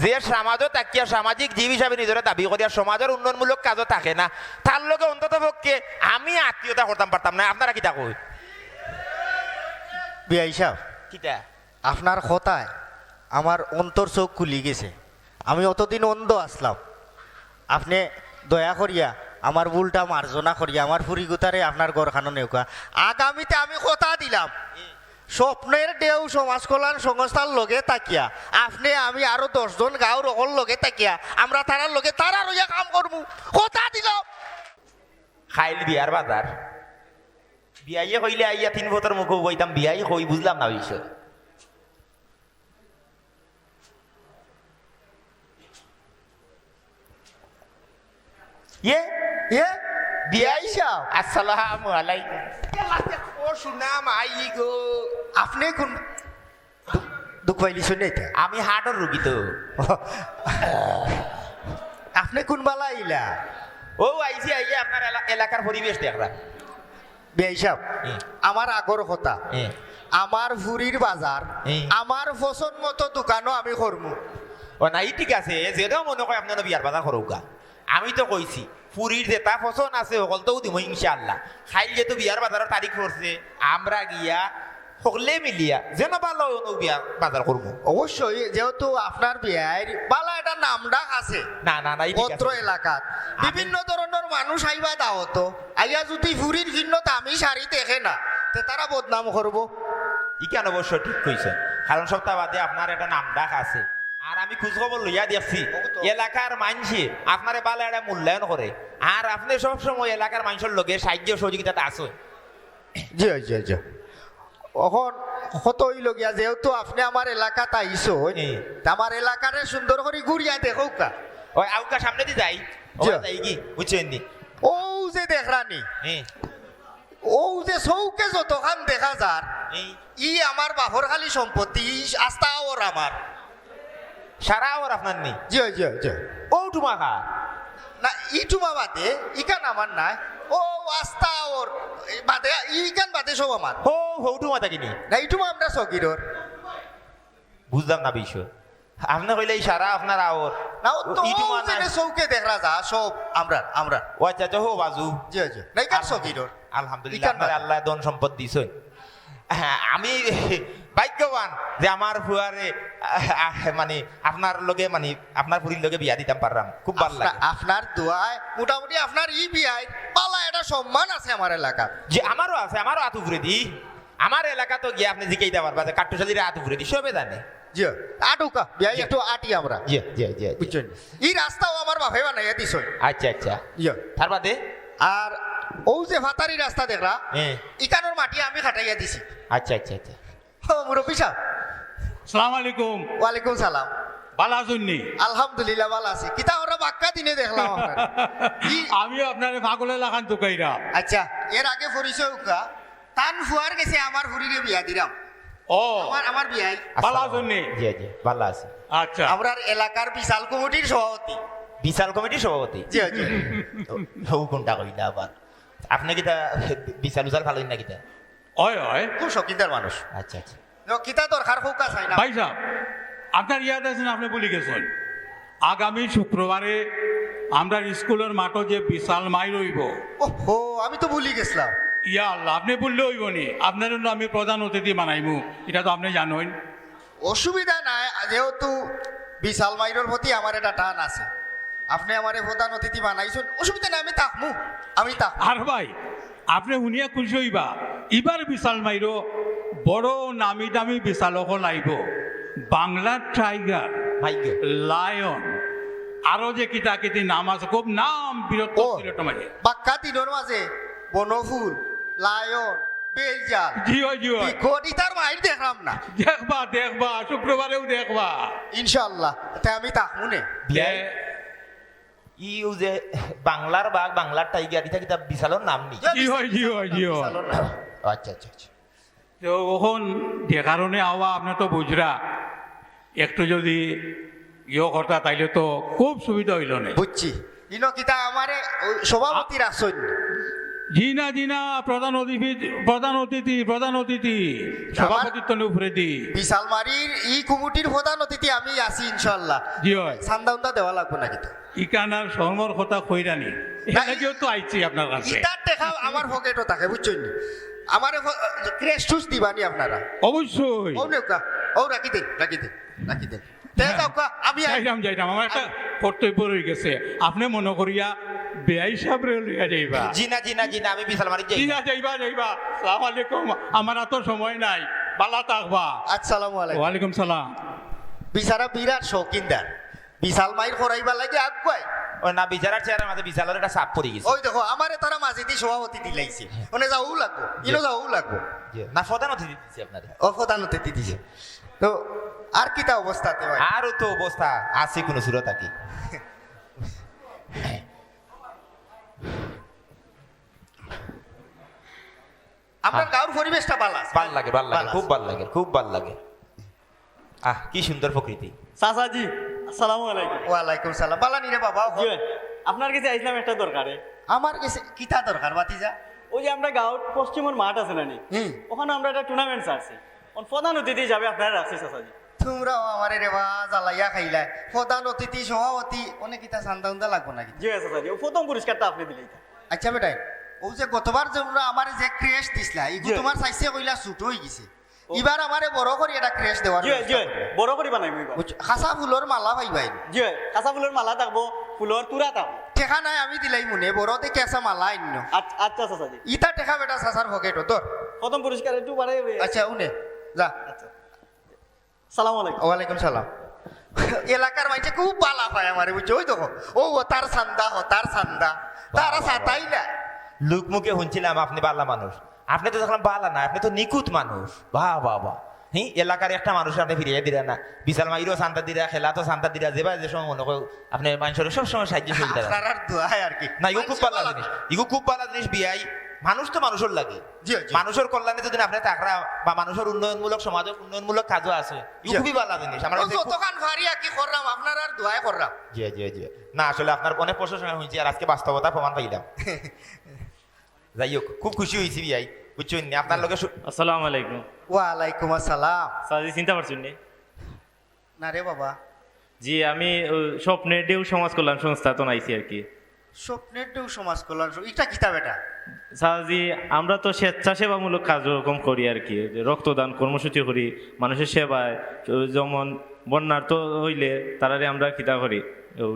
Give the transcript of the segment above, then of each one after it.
যে সমাজও তাকিয়া সামাজিক জীব হিসাবে নিজেরা দাবি করিয়া সমাজের উন্নয়নমূলক কাজও থাকে না, তার লগে অন্তত পক্ষে আমি আত্মীয়তা করতাম পারতাম না। আপনারা কিতা কই? বিয়াই সাহেব, কিতা আপনার কথায় আমার অন্তর চোখ খুলি গেছে। আমি অতদিন অন্ধ আসলাম, আপনি দয়া করিয়া আমার ভুলটা মার্জনা করিয়া আমার ফুরিগুতারে আপনার গড়খানো নেউকা। আগামীতে আমি কথা দিলাম, স্বপ্নের ঢেউ সমাজ কল্যাণ সংস্থার লগে তাকিয়া আপনি আমি আরো 10 জন গাঁওর অকল লগে তাকিয়া আমরা তারার লগে তারা রইয়া কাম করবো, কথা দিলাম। খাইল বিয়ার বাজার বিয়াইয়ে কইলে আইয়া 3 বছর মুখ বইতাম, বিয়াই কই বুঝলাম না বিষয়। এ বিয়াই সাহেব, আসসালামু আলাইকুম। ও সুনাম আই গো। আপনি কোন দুঃখ পাইলি শুনে আমি হার্টের রুগী তো। আপনি কোন বালা আইলা? ও আইছি আইয়া আপনার এলাকার পরিবেশ দেখরা। বিয়াই সাহেব, আমার আগর কথা, আমার ফুরির বাজার, হুম। আমার পছন্দ মতো দোকানও আমি করমু। ও নাই ঠিক আছে, যেটাও মনে হয় আপনার বিয়ার বাজার করুকা। আমি তো কইছি পুরীর যেটা পছন্দ আছে সকল তো দিব ইনশাআল্লাহ। খাইল যেহেতু বিয়ার বাজারের তারিখ পড়ছে, আমরা গিয়া সকলে মিলিয়া যেন ভালো বিয়ার বাজার করবো। অবশ্যই, যেহেতু আপনার বিয়ার বালা একটা নাম ডাক আছে না না না, পত্র এলাকাত, বিভিন্ন ধরনের মানুষ আইবা দাওত, আইয়া যদি ফুরির ভিন্ন দামি শাড়ি দেখে না তে তারা বদনাম করবো। ই কেন অবশ্য ঠিক কইছেন, কারণ সপ্তাহ বাদে আপনার একটা নাম ডাক আছে। আর আমি খোঁজখবর লইয়া দেখছি এলাকার মানুষে আপনার বালা একটা মূল্যায়ন করে, আর আপনি সবসময় এলাকার মানুষের লোকের সাহায্য সহযোগিতাটা আছে। জি জি জি, এখন কত হইল গিয়া, যেহেতু আপনি আমার এলাকাত আইসো, আমার এলাকারে সুন্দর করে ঘুরিয়া দেখো কা। ওই আউকা সামনে দিয়ে যাই, জি। যাই কি বুঝছেন নি? ও যে দেখরানি, হ্যাঁ ও যে চৌকে যতখান দেখা যার, এই ই আমার বাপর খালি সম্পত্তি, আস্থা ওর আমার। সারা ওর আপনার নেই। জি জি জি, ও টুমাখা না ইটুমা বাদে ইকান আমার নাই, ও আস্থা ওর বাদে, ইকান বাদে সব আমার। হো হৌটুমা থাকিনি, না ইটুমা আমরা সকিরর। বুঝলাম না বিষয়। আপনি কইলে এই সারা আপনার আওর না ও তো ইটুমা যে নাই। চৌকে দেখা যা সব আমরা আমরা। ও আচ্ছা আচ্ছা, হো বাজু। জি জি, না ইকান সকিরর। আলহামদুলিল্লাহ, ইকান আপনার বাদ। আল্লাহ ধন সম্পদ দিছেন। হ্যাঁ, আমি ভাগ্যবান যে আমার ফুয়ারে মানে আপনার লগে মানে আপনার পুরীর লগে বিয়া দিতাম পারলাম, খুব ভালো লাগে। আপনার দোয়ায় মোটামুটি আপনার ই বিয়ায় পালা একটা সম্মান আছে আমার এলাকা। যে আমারও আছে, আমারও হাত উপরে দি। আমার এলাকা তো গিয়ে আপনি জিকাইতে পারবা যে কাট্টুশালীরা হাত উপরে দি, সবে জানে। জি আটুকা বিয়াই একটু আটি আমরা, জি জি জি জি। বুঝছেন? এই রাস্তাও আমার বাপে বানাইয়া দিছ। আচ্ছা আচ্ছা, জি, তার বাদে আর ও যে ভাতারি রাস্তা দেখলা, হ্যাঁ ইকানোর মাটি আমি খাটাইয়া দিছি। আচ্ছা আচ্ছা আচ্ছা। ও মুরব্বী সাহেব, সালাম আলাইকুম। ওয়ালাইকুম সালাম। ভালো আছেন নি? আলহামদুলিল্লাহ ভালো আছি। কিতা ওরা বাক্কা দিনে দেখলাম আপনার। আমিও আপনার পাগলে লাগান তো কাইরা। আচ্ছা, এর আগে পরিচয় উকা তান ফুয়ার গেছে আমার ফুরিরে বিয়া দিলাম। ও আমার বিয়াই ভালো আছেন নি? জি জি ভালো আছে। আচ্ছা, আমরা এলাকার বিশাল কমিটির সভাপতি। বিশাল কমিটির সভাপতি। জি জি, হৌ কোনটা কইলা আবার? আপনি কিতা বিশাল উজাল ভালোই না কিতা? ওই ওই খুব শৌখিনদার মানুষ। আচ্ছা আচ্ছা। কিতা দরকার হোকা চাই না। ভাই সাহেব, আপনার ইয়াদ আছেন, আপনি বলে গেছেন আগামী শুক্রবারে আমরা স্কুলের মাঠে যে বিশাল মাই রইব। ওহো, আমি তো ভুলি গেছিলাম। ইয়া আল্লাহ, আপনি বললে হইব নি? আপনার জন্য আমি প্রধান অতিথি বানাইমু, এটা তো আপনি জানেন। অসুবিধা নাই, যেহেতু বিশাল মাইরের প্রতি আমার একটা টান আছে, আপনি আমার প্রধান অতিথি বানাইছেন, অসুবিধা নাই, আমি থাকমু, আমি থাকমু। আর ভাই, আপনি শুনিয়া খুশি হইবা, এবার বিশাল মাইরো বড় নামি দামি বিশালক লাইব, বাংলার টাইগার, ভাগ্য লায়ন, আরো যে কিতা কিতি নাম আছে, খুব নাম বিরক্ত ও। মাঝে। বাক্কা দিনের মাঝে বনফুল, লায়ন, বেলজাল, জিও জিও, গড়িতার মাইর দেখলাম না। দেখবা দেখবা, শুক্রবারেও দেখবা। ইনশাল্লাহ, তাই আমি থাকমু নে। বিয়াই ইউ যে বাংলার বাঘ, বাংলার টাইগার, এটা কিতা বিশালর নাম নি? জিও জিও জিও। বিশালর নাম। আচ্ছা আচ্ছা আচ্ছা। তো ওখন যে কারণে আওয়া আপনি তো বুঝরা, একটু যদি ইয়ে করতা তাইলে তো খুব সুবিধা হইল না। বুঝছি, ইনো কিতা আমারে ওই সভাপতি রাখছেন। জিনা জিনা প্রধান অতিথি সভাপতিত্ব উপরে দি বিশালমারির ই কমিটির প্রধান অতিথি আমি আছি ইনশাল্লাহ। জি হয় চান্দা উন্দা দেওয়া লাগবে নাকি তো? ইকানার শর্মর কথা কইরানি এখানে তো আইছি আপনার কাছে ইটার দেখা আমার পকেটও থাকে বুঝছেন নি? আমার ক্রেশ টুস দিবানি আপনারা। অবশ্যই ও নেকা ও রাখি দেন আমি যাইতাম আমার একটা কর্তব্য রয়ে গেছে আপনি মনে করিয়া বেআই সাহেব লইয়া যাইবা জিনা আমি বিশালমারি যাই জিনা যাইবা সালাম আলাইকুম আমার এত সময় নাই বালা থাকবা আসসালামু আলাইকুম। ওয়ালাইকুম সালাম বিচারা বিরাট শৌকিনদার বিশাল মাইর করাইবার লাগে আগুয়াই। ও না বিচারার চেয়ারের মাঝে বিশালের একটা চাপ পড়ে গেছে ওই দেখো আমারে তারা মাঝেতে সভাপতি দিলাইছে ওনে যাও লাগবো যাও লাগবো না প্রধান অতিথি দিচ্ছি আপনার ও প্রধান অতিথি দিছে তো আর কিতা অবস্থাতে হয়? আরও তো অবস্থা আছে কোনো সুরত আকি আপনার গাঁর পরিবেশটা ভালো আছে? ভাল লাগে খুব ভাল লাগে আহ কি সুন্দর প্রকৃতি চাচাজি আসসালামু আলাইকুম। ওয়ালাইকুম সালাম। বালানি রে বাবা। জি ভাই, আপনার কাছে আইসলাম একটা দরকারে। আমার কাছে কিতা দরকার বাতিজা? ওই যে আমরা গাঁৱত পশ্চিমর মাঠ আছে নানি, ওখানে আমরা একটা টুর্নামেন্ট চাচ্ছি, প্রধান অতিথি যাবে আপনারা রাখছি চাচাজি। তোমরাও আমারে রে বা জ্বালাইয়া খাইলা। প্রধান অতিথি সভাপতি অনেক কিতা চান্দা উন্দা লাগবো নাকি? জি চাচাজি, ও প্রথম পুরস্কারটা আপনি দিলেই। আচ্ছা বেটাই ও যে গতবার তোমরা আমার যে ক্রেশ দিছিলা এই জি। তোমার চাইছে কইলা ছুট হয়ে গেছে, এবার আমারে বড় করে এটা ক্রেশ দেওয়ার জি জি বড় করে বানাইব। খাসা ফুলের মালা পাইবাই। জি কাঁচা ফুলের মালা থাকবো, ফুলের তুরা থাকবো। টেকা নাই আমি দিলাই মনে বড় দেখে আসা মালা আইন। আচ্ছা চাচাজি, ইটা টেকা বেটা চাচার পকেটও তোর। প্রথম পুরস্কার একটু বাড়াই। আচ্ছা উনে যা। আচ্ছা সালাম আলাইকুম। ওয়ালাইকুম সালাম। এলাকার মাইছে খুব পালা পায় আমারে বুঝছো, ওই দেখো ও তার চান্দা তারা সাতাই না। লোক মুখে শুনছিলাম আপনি বালা মানুষ, আপনি তো দেখলাম বালা না, আপনি তো নিখুঁত মানুষ। বাহ হ্যাঁ, এলাকার একটা মানুষ আপনি ফিরিয়ে দিলেন না। বিশাল মাইরও শান্তা দিরা, খেলা তো শান্তা দিরা, যে সময় মনে করো আপনি মানুষের সবসময় সাহায্য সুবিধা আপনার দোয়াই আর কি। না। ইগো খুব ভালো জিনিস বিয়াই। মানুষ তো মানুষের লাগে, জি, জি। মানুষের কল্যাণে যদি আপনি তাকরা বা মানুষের উন্নয়নমূলক সমাজের উন্নয়নমূলক কাজও আছে, জি। খুবই ভালো জিনিস। আমার কাছে খুব- যতখান ভারি আর কি করলাম আপনার আর দোয়াই করলাম। জি না, আসলে আপনার অনেক প্রশংসা হয়েছে আর আজকে বাস্তবতা প্রমাণ পাইলাম। যাই হোক, খুব খুশি হয়েছি বিয়াই, বুঝছেন নি? আপনার লোকের আসসালামু আলাইকুম। ওয়ালাইকুম আসসালাম। সাজি চিন্তা পারছেন নি? না রে বাবা, জি আমি স্বপ্নের ঢেউ সমাজ কল্যাণ সংস্থা তো নাইছি আর কি। স্বপ্নের ঢেউ সমাজ কল্যাণ এটা কিতা বেটা? সাজি আমরা তো স্বেচ্ছাসেবামূলক কার্যক্রম করি আর কি, যে রক্তদান কর্মসূচি করি মানুষের সেবায়। যেমন বন্যার তো হইলে তারারে আমরা কিতা করি,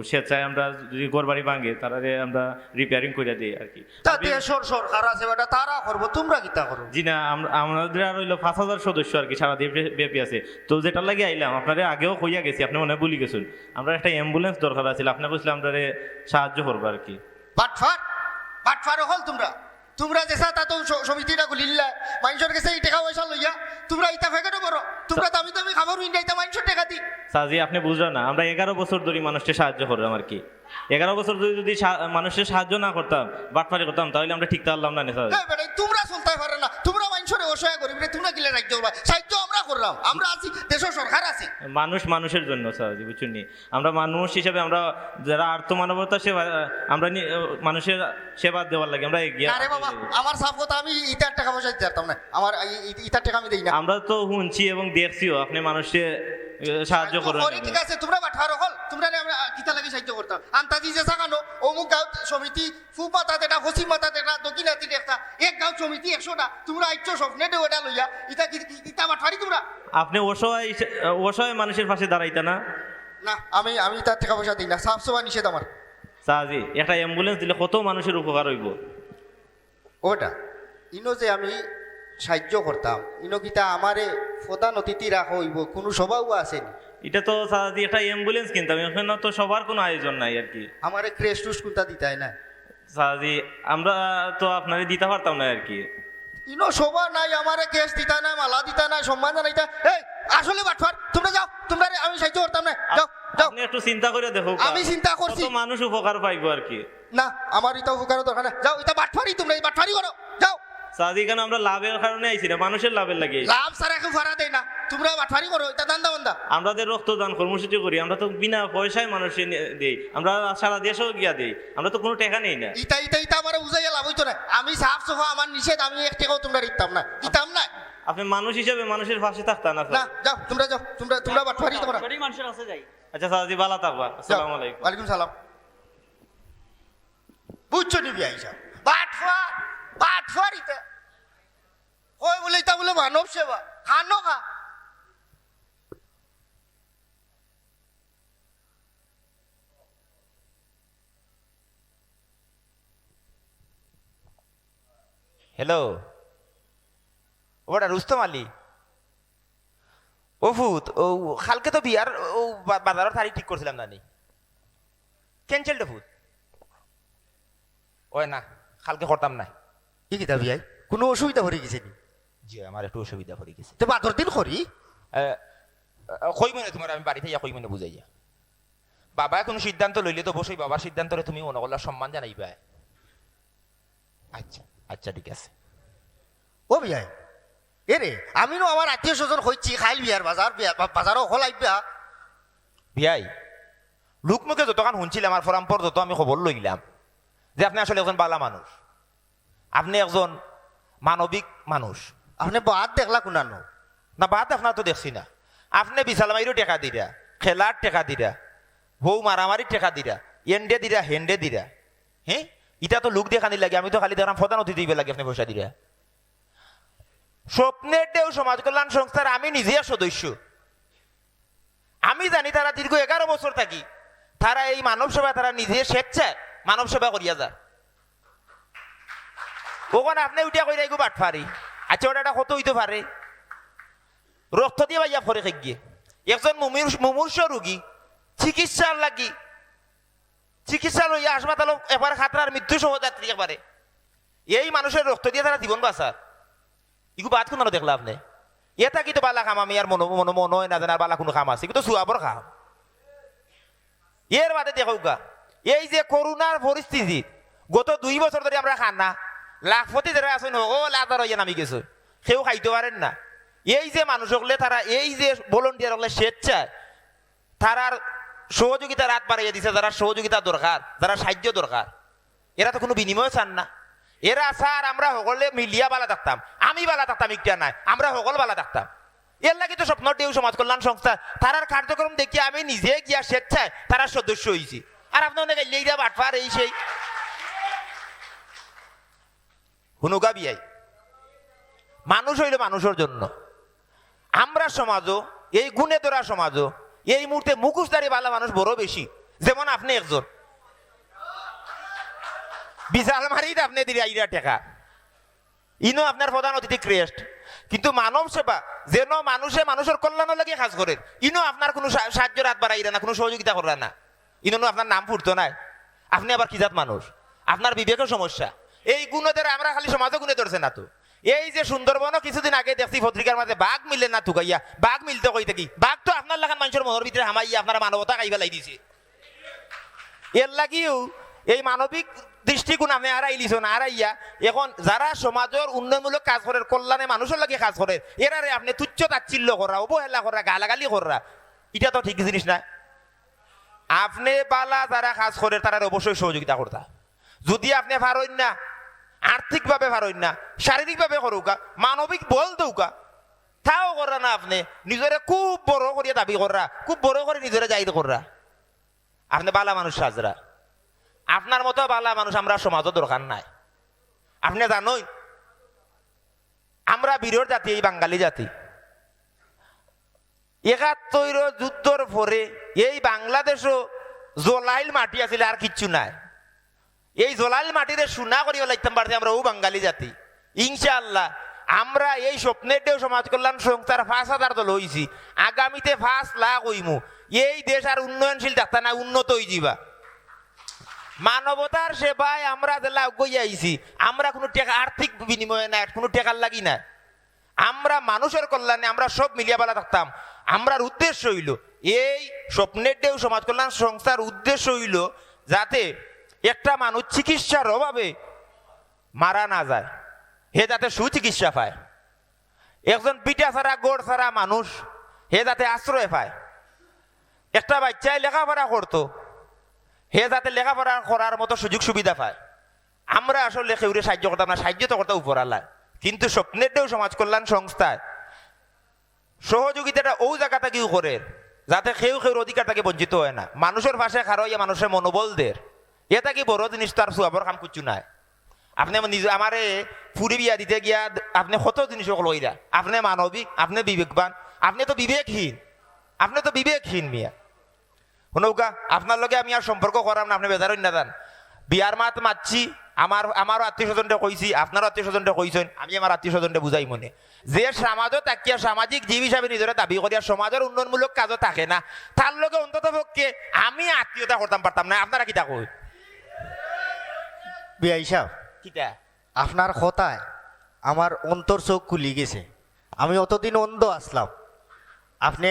স্বেচ্ছায় আমরা যদি ঘর বাড়ি ভাঙে তারারে আমরা রিপেয়ারিং করে দিই আর কি। তাতে সরকার আছে বেটা, তারা করবো, তোমরা কিতা করো? জি না, আমাদের আর হইলো 5,000 সদস্য আর কি, সারা ব্যাপী আছে। তো যেটা লাগে আইলাম আপনারে আগেও কইয়া গেছি, আপনি মনে হয় ভুলি গেছেন। আমরা একটা অ্যাম্বুলেন্স দরকার আছিল, আপনি কইছিলাম আমরা সাহায্য করবো আর কি। বাটফার হল তোমরা যেসা তা তো সমিতিটা গুলিল্লা মানুষের কাছে এই টাকা পয়সা লইয়া তোমরা ইটা ফেকেটও করো। তোমরা দামি খাবার উইন যাইতা মানুষের টাকা দি। সাজি আপনি বুঝলেন না, আমরা 11 বছর ধরে মানুষকে সাহায্য করলাম আর কি। 11 বছর ধরে যদি মানুষের সাহায্য না করতাম, বাটফারি করতাম, তাহলে আমরা ঠিক পারলাম না। তোমরা চলতে পারে না, তোমরা মানুষের অসহায় করি তোমরা গিলে রাজ্য সাহায্য আমরা করলাম। আমরা আছি, দেশের সরকার আছে। মানুষ মানুষের জন্য সাজি, বুঝছেন নি? আমরা মানুষ হিসেবে আমরা যারা আর্থ মানবতা সেবা, আমরা মানুষের সেবা দেওয়ার লাগে আমরা এগিয়ে। আরে বাবা, আমার সাফ কথা, আমি ইটার টাকা পয়সা দিতে পারতাম না। আমার ইটার টাকা আমি দেই না। আমরা তো শুনছি এবং দেখছিও আপনি মানুষকে সাহায্য করেন। ঠিক আছে, তোমরা বাটফার হল, তোমরা আমরা কিতা লাগে সাহায্য করতাম। আন্তাজি যে সাকানো অমুক গাঁও সমিতি ফু পাতা দেটা, পশ্চিম পাতা দেটা, দক্ষিণ হাতি একটা, এক গাঁও সমিতি 100টা, তোমরা আইছো স্বপ্নে দেওয়াটা লইয়া ইটা ইটা বাটফারি তোমরা। আপনি অসহায় মানুষের পাশে দাঁড়াইতা না? না, আমি তার টাকা পয়সা দিই না, সাফ সফা নিষেধ আমার। সাজি একটা অ্যাম্বুলেন্স দিলে কত মানুষের উপকার হইব। ওটা ইনো যে আমি সাহায্য করতাম, ইনো কিতা আমারে প্রধান অতিথি রাখা হইব, কোনো স্বভাব আসেনি। এটা তো সাজি একটা অ্যাম্বুলেন্স কিনতাম, এখানে তো সবার কোনো আয়োজন নাই আর কি। আমারে ক্রেশ টুস কোনটা দিতে হয় না। সাজি আমরা তো আপনারে দিতে পারতাম না আর কি। ইনো সভা নাই, আমারে কেস দিতা না, মালা দিতা না, সম্মান জানাইতা। এই আসলে বাটফার, তোমরা যাও, তোমরা আমি সাহায্য করতাম না। যাও যাও। আপনি একটু চিন্তা করে দেখো, আমি চিন্তা করছি, কত মানুষ উপকার পাইবো আর কি। না আমার এটা উপকার দরকার না। যাও, এটা বাটফারি, তোমরা এই বাটফারি করো, যাও। সাদি কেন আমরা লাভের কারণে আইছি না, মানুষের লাভের লাগে আইছি। লাভ সারা কেউ ভাড়া দেয় না, তোমরা বাটফারি করো, এটা দান্দা বান্দা। আমাদের রক্তদান কর্মসূচি করি, আমরা তো বিনা পয়সায় মানুষের দেই, আমরা সারা দেশেও গিয়া দেই, আমরা তো কোনো টাকা নেই না। ইটা আমার বুঝাইয়া লাভ হইতো না। আমি সাফ সফা আমার নিষেধ, আমি এক টাকাও তোমরা দিতাম না। আপনি মানুষ হিসেবে মানুষের পাশে থাকতেন না না যাও, তোমরা যাও, তোমরা বাটফারি করো। বাড়ি মানুষের আছে যাই। আচ্ছা সাদি ভালো থাকবা, আসসালামু আলাইকুম। ওয়ালাইকুম সালাম। বুঝছো নিবি আইসা বাটফারিতে কই বলে এটা বলে মানব সেবা, খানো খা। হ্যালো, ওটা রুস্তম আলী। ও ফুত, ও কালকে তো বিয়ার ও বাজারের তারিখ ঠিক করছিলাম নানি, ক্যান্সেল ফুত। ওই না, কালকে করতাম না। কি কিতা বিয়াই, কোনো অসুবিধা হয়ে গেছে নি? জি আমার একটু অসুবিধা হয়ে গেছে। তো বাদর দিন করি কই মনে তোমার আমি বাড়িতে কই মনে বুঝাইয়া। বাবা কোনো সিদ্ধান্ত লইলে তো অবশ্যই বাবার সিদ্ধান্তরে তুমি মনে করলে সম্মান জানাইবা। আচ্ছা আচ্ছা ঠিক আছে। ও বিয়াই এরে, আমি নো আমার আত্মীয় স্বজন হইছি, খাইল বিয়ার বাজারও হল আইবা। বিয়াই লোকমুখে যতক্ষণ শুনছিলাম আমার পরাম্পর যত আমি খবর লইলাম যে আপনি আসলে একজন বালা মানুষ, আপনি একজন মানবিক মানুষ। আপনি বাদ দেখলা কোনানো না বাদ আপনার তো দেখছি না। আপনি বিশাল মাইরও টেকা দিরা, খেলার টেকা দিরা, বউ মারামারির টেকা দিরা, এন্ডে দিরা হেন্ডে দিরা। হ্যাঁ এটা তো লোক দেখানি লাগে, আমি তো খালি দেখলাম প্রধান অতিথি দিবে লাগে আপনি পয়সা দিরা। স্বপ্নের দেও সমাজ কল্যাণ সংস্থার আমি নিজে সদস্য। আমি জানি তারা দীর্ঘ 11 বছর থাকি, তারা এই মানব সেবা তারা নিজে স্বেচ্ছায় মানব সেবা করিয়া যায়। ওখানে আপনি উঠিয়া কই রাখবো বাটফারি। আচ্ছা ওটা কত হইতে পারে, রক্ত দিয়ে ভাইয়া ফরে খেয়ে একজন মুমূর্ষ রোগী চিকিৎসার লাগি চিকিৎসা লইয়া হাসপাতাল একবার খাতরার মৃত্যু সহযাত্রী একবারে এই মানুষের রক্ত দিয়ে তারা জীবন বাঁচার। ইগু বাদ কোনো দেখলা আপনি? এটা কিন্তু বালা খাম, আমি আর মনে হয় না জানার বালা কোনো খাম আছে, কিন্তু সুয়াবর খাম। এর বাদে দেখো গা, এই যে করোনার পরিস্থিতি গত 2 বছর ধরে আমরা খানা লাখপতি যারা আছেন ও লাদার হইয়া নামি গেছে, কেউ খাইতে পারেন না। এই যে মানুষ হলে তারা এই যে ভলেন্টিয়ার হলে স্বেচ্ছায় তারার সহযোগিতা রাত বাড়িয়ে দিছে, যারা সহযোগিতা দরকার, যারা সাহায্য দরকার, এরা তো কোনো বিনিময় চান না। এরা স্যার আমরা সকলে মিলিয়া বালা থাকতাম, আমি বালা থাকতাম একটা নাই, আমরা সকল বালা থাকতাম। এর লাগে তো স্বপ্ন দেও সমাজ কল্যাণ সংস্থা তারার কার্যক্রম দেখি আমি নিজে গিয়া স্বেচ্ছায় তারা সদস্য হয়েছি। আর আপনি অনেক লিয়া বাটফার এই সেই হুনুকা বিয়াই। মানুষ হইল মানুষের জন্য। আমরা সমাজও এই গুণে তোরা সমাজও এই মুহূর্তে মুখোশধারী বালা মানুষ বড় বেশি। যেমন আপনি একজন বিশাল মারিত আপনি দিলে আইরা টেকা, ইনো আপনার প্রধান অতিথি ক্রেস্ট, কিন্তু মানব সেবা যেন মানুষে মানুষের কল্যাণ লাগে কাজ করে, ইনো আপনার কোনো সাহায্য রাত বাড়াইরা না, কোনো সহযোগিতা করা না, ইনো আপনার নাম ফুটতো নাই। আপনি আবার কি জাত মানুষ, আপনার বিবেকের সমস্যা। এই গুণদের আমরা খালি সমাজে গুণে ধরছে না তো। এই যে সুন্দরবনও কিছুদিন আগে দেখছি পত্রিকার মাঝে বাঘ মিলে না থুকাইয়া, বাঘ মিলতে কইতে কি বাঘ তো আপনার লাগান মানুষের মনের ভিতরে হামাইয়া আপনার মানবতা খাই ফেলাই দিছে। এর লাগিও এই মানবিক দৃষ্টিকোণ আপনি হারাইলিছ না, হারাইয়া এখন যারা সমাজের উন্নয়নমূলক কাজ করে, কল্যাণে মানুষের লাগে কাজ করে, এরারে আপনি তুচ্ছ তাচ্ছিল্য করা, অবহেলা করা, গালাগালি করা, এটা তো ঠিক জিনিস না। আপনি বালা যারা কাজ করে তারা অবশ্যই সহযোগিতা করতা। যদি আপনি পারেন না, আর্থিকভাবে পারেন না, শারীরিকভাবে করুকা, মানবিক বল দৌকা, তাও করা না, আপনি নিজরে খুব বড় করিয়া দাবি করা, খুব বড় করে নিজরে জাহির করা, আপনি বালা মানুষ সাজরা। আপনার মতো বালা মানুষ আমরা সমাজও দরকার নাই। আপনি জানোই আমরা বীরের জাতি, এই বাঙালি জাতি ৭১ যুদ্ধর পরে এই বাংলাদেশও জলাইল মাটি আছিল, আর কিচ্ছু নাই। এই জলাইল মাটিরে সোনা করিয়া লাগতাম পারছি আমরা ও বাঙালি জাতি। ইনশাআল্লাহ আমরা এই স্বপ্নের দেও সমাজ কল্যাণ সংস্থার ৫,০০০ দল হয়েছি, আগামীতে ৫ লাখ হইমু। এই দেশ আর উন্নয়নশীল ডাক্তার না, উন্নত হয়ে যাবা। মানবতার সেবায় আমরা জেলা গইয়া আইছি, আমরা কোনো টাকা আর্থিক বিনিময়ে না, কোনো টাকার লাগি না, আমরা মানুষের কল্যাণে আমরা সব মিলিয়া বেলা থাকতাম। আমরার উদ্দেশ্য হইল এই স্বপ্নের দেও সমাজ কল্যাণ সংস্থার উদ্দেশ্য হইল যাতে একটা মানুষ চিকিৎসার অভাবে মারা না যায়, হে যাতে সুচিকিৎসা পায়, একজন পিঠা ছাড়া গোড় ছাড়া মানুষ হে যাতে আশ্রয় পায়, একটা বাচ্চায় লেখাপড়া করতো হে যাতে লেখাপড়া করার মতো সুযোগ সুবিধা পায়। আমরা আসলে কেউরে সাহায্য করতাম না, সাহায্য তো করতাম উপরালা, কিন্তু স্বপ্নের দেও সমাজ কল্যাণ সংস্থায় সহযোগিতাটা ও জায়গাটা কেউ করে যাতে কেউ কেউর অধিকার তাকে বঞ্চিত হয় না, মানুষের ভাষায় খারইয়া মানুষের মনোবল দের, এটা কি বড় জিনিস তার সুয়াবর কাম করছু নাই। আপনি নিজে আমারে ফুরি বিয়া দিতে গিয়া আপনি কত জিনিস লইরা, আপনি মানবিক, আপনি বিবেকবান, আপনি তো বিবেকহীন, আপনি তো বিবেকহীন মিয়া। শুনৌকা আপনার লগে আমি আর সম্পর্ক করাম না, আপনি বেজার না যান। বিয়ার মাত মাতছি, আমারও আত্মীয় স্বজনটা কইছি, আপনারও আত্মীয় স্বজনটা কইছেন, আমি আমার আত্মীয় স্বজনটা বুঝাই মনে যে সমাজও তাকিয়া সামাজিক জীব হিসাবে নিজেরা দাবি করিয়া সমাজের উন্নয়নমূলক কাজও থাকে না, তার লগে অন্তত পক্ষে আমি আত্মীয়তা করতাম পারতাম না। আপনারা কিতা কই? বিয়াই সাহেব, কিতা আপনার কথায় আমার অন্তর চোখ খুলি গেছে। আমি অতদিন অন্ধ আসলাম, আপনি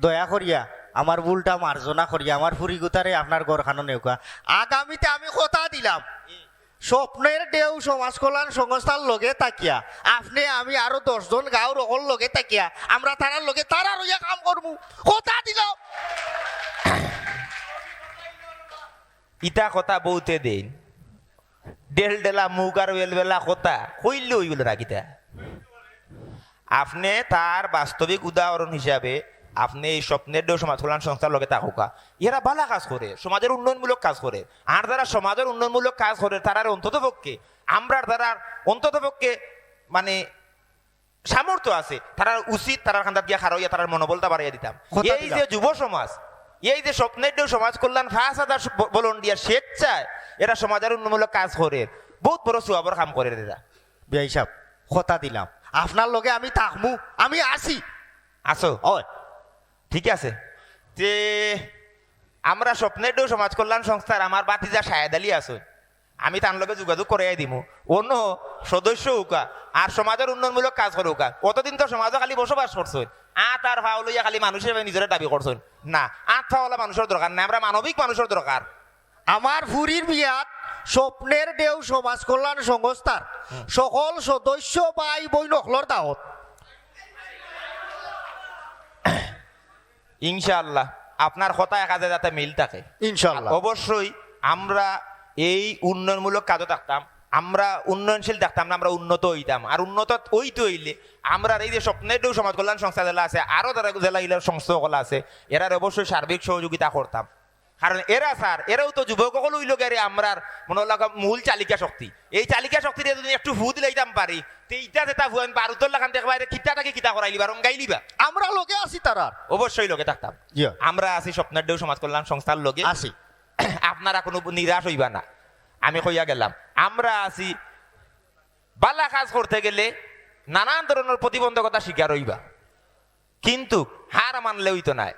দয়া করিয়া আমার ভুলটা মার্জনা করিয়া আমার ফুরিগুতারে আপনার গড়খানো নেওকা। আগামীতে আমি কথা দিলাম স্বপ্নের দেও সমাজ কল্যাণ সংস্থার লগে তাকিয়া আপনি আমি আরো 10 জন গাঁওর অকল লগে তাকিয়া আমরা তারার লগে তারা রইয়া কাম করবো, কথা দিলাম। ইটা কথা বলতে দেন, ডেলা মুখ আর বেলা কথা কইলে ওইগুলো রাখিতা। আপনি তার বাস্তবিক উদাহরণ হিসাবে আপনি এই স্বপ্নের দেও সমাজ কল্যাণ সংস্থার লগে থাকুকা, এরা ভালো কাজ করে, সমাজের উন্নয়নমূলক কাজ করে, আর যারা সমাজের উন্নয়নমূলক কাজ করে তারা অন্তত পক্ষে আমরা দ্বারা অন্তত পক্ষে মানে সামর্থ্য আছে, তারা উচিত তারা খান্দাত গিয়া খারইয়া তার মনোবলটা বাড়াইয়া দিতাম। এই যে যুব সমাজ, এই যে স্বপ্নের দেও সমাজ কল্যাণ 5,000 ভলান্টিয়ার স্বেচ্ছায় এরা সমাজের উন্নয়নমূলক কাজ করে, বহুত বড় সুয়াবর কাম করে এরা। বিয়াই সাহেব কথা দিলাম আপনার লগে আমি থাকমু, আমি আসি। আসো হয় ঠিক আছে। যে আমরা স্বপ্নের দেও সমাজ কল্যাণ সংস্থার আমার বাতিজা শাহেদ আলী আছে, আমি তার লগে যোগাযোগ করাই দিব, অন্য সদস্য হোকা আর সমাজের উন্নয়নমূলক কাজ করে হোকা। অতদিন তো সমাজে খালি বসবাস করছেন, আর ভাও লইয়া খালি মানুষের নিজের দাবি করছেন না, ফাওয়ালা মানুষের দরকার নাই, আমরা মানবিক মানুষের দরকার। আমার ফুরির বিয়াত স্বপ্নের দেও সমাজ কল্যাণ সংস্থার সকল সদস্য ভাই বই নকলর দাওয়াত। ইনশাআল্লাহ আপনার কথা কাজে যাতে মিল থাকে ইনশাআল্লাহ। অবশ্যই আমরা এই উন্নয়নমূলক কাজও থাকতাম, আমরা উন্নয়নশীল থাকতাম না, আমরা উন্নত হইতাম। আর উন্নত হইতে হইলে আমরা এই যে স্বপ্নের দেও সমাজ কল্যাণ সংস্থা জেলা আছে, আরো যারা জেলা ইলার সংস্থাগুলো আছে, এরার অবশ্যই সার্বিক সহযোগিতা করতাম। কারণ এরা স্যার এরাও তো যুবক সকল হইল গেলে আমরা মনে হল মূল চালিকা শক্তি, এই চালিকা শক্তিটা যদি একটু ভূত লাইতাম পারি ইটা যেটা ভুয়ান বারুতর লাগান দেখবা কিতাটাকে কিতা করাইলিবা রং গাইলিবা, আমরা লোকে আছি তারা অবশ্যই লোকে থাকতাম। আমরা আছি স্বপ্নের দেও সমাজ কল্যাণ সংস্থার লোকে আছি, আপনারা কোনো নিরাশ হইবা না। আমি কইয়া গেলাম আমরা আছি, বালা কাজ করতে গেলে নানান ধরনের প্রতিবন্ধকতা শিকার হইবা, কিন্তু হার মানলে হইতো নাই,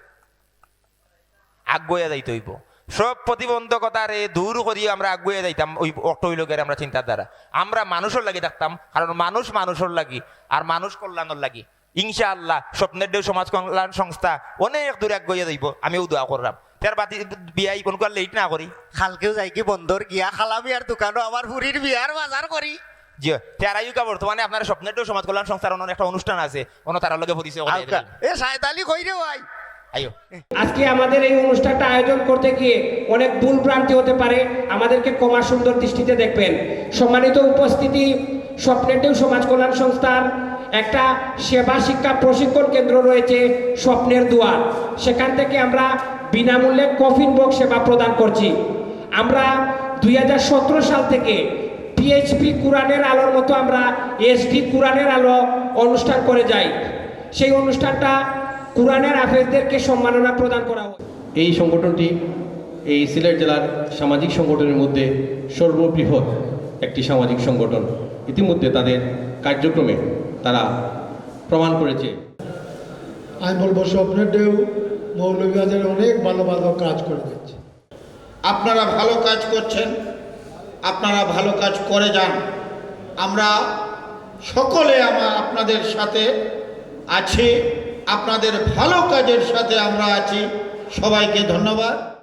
আগুয়া যাইতে হইব। সব প্রতিবন্ধকতারে দূর করিয়ে আমরা আগুয়ে যাইতাম ওই অটইলোকের আমরা চিন্তার দ্বারা। আমরা মানুষের লাগি থাকতাম, কারণ মানুষ মানুষের লাগি আর মানুষ কল্যাণের লাগি। ইনশাআল্লাহ স্বপ্নের দেও সমাজ কল্যাণ সংস্থা অনেক দূরে আগুয়ে যাইব, আমিও দোয়া করলাম। তার বাতি বিয়াই কোন লেট না করি, খালকেও যাই কি বন্দর গিয়া খালা বিয়ার দোকানও আমার ফুরির বিয়ার বাজার করি। জি তেরাইকা বর্তমানে আপনার স্বপ্নের দেও সমাজ কল্যাণ সংস্থার অন্য একটা অনুষ্ঠান আছে, অন্য তার লগে পরিচয় এ শাহেদ আলী কই রে ভাই। আইও আজকে আমাদের এই অনুষ্ঠানটা আয়োজন করতে গিয়ে অনেক ভুল ভ্রান্তি হতে পারে, আমাদেরকে ক্ষমা সুন্দর দৃষ্টিতে দেখবেন। সম্মানিত উপস্থিতি, স্বপ্নের দেও সমাজ কল্যাণ সংস্থার একটা সেবা শিক্ষা প্রশিক্ষণ কেন্দ্র রয়েছে স্বপ্নের দুয়ার, সেখান থেকে আমরা বিনামূল্যে কফিন বক্স সেবা প্রদান করছি। আমরা 2017 সাল থেকে পিএইচপি কোরআনের আলোর মতো আমরা এসডি কোরআনের আলো অনুষ্ঠান করে যাই। সেই অনুষ্ঠানটা কোরআনের হাফেজদেরকে সম্মাননা প্রদান করা হয়। এই সংগঠনটি এই সিলেট জেলার সামাজিক সংগঠনের মধ্যে সর্ববৃহৎ একটি সামাজিক সংগঠন। ইতিমধ্যে তাদের কার্যক্রমে তারা প্রমাণ করেছে। আমি বলবো স্বপ্নের দেও মৌলভীবাজারে অনেক ভালো ভালো কাজ করে যাচ্ছে। আপনারা ভালো কাজ করছেন, আপনারা ভালো কাজ করে যান। আমরা সকলে আপনাদের সাথে আছি, আপনাদের ভালো কাজের সাথে আমরা আছি। সবাইকে ধন্যবাদ।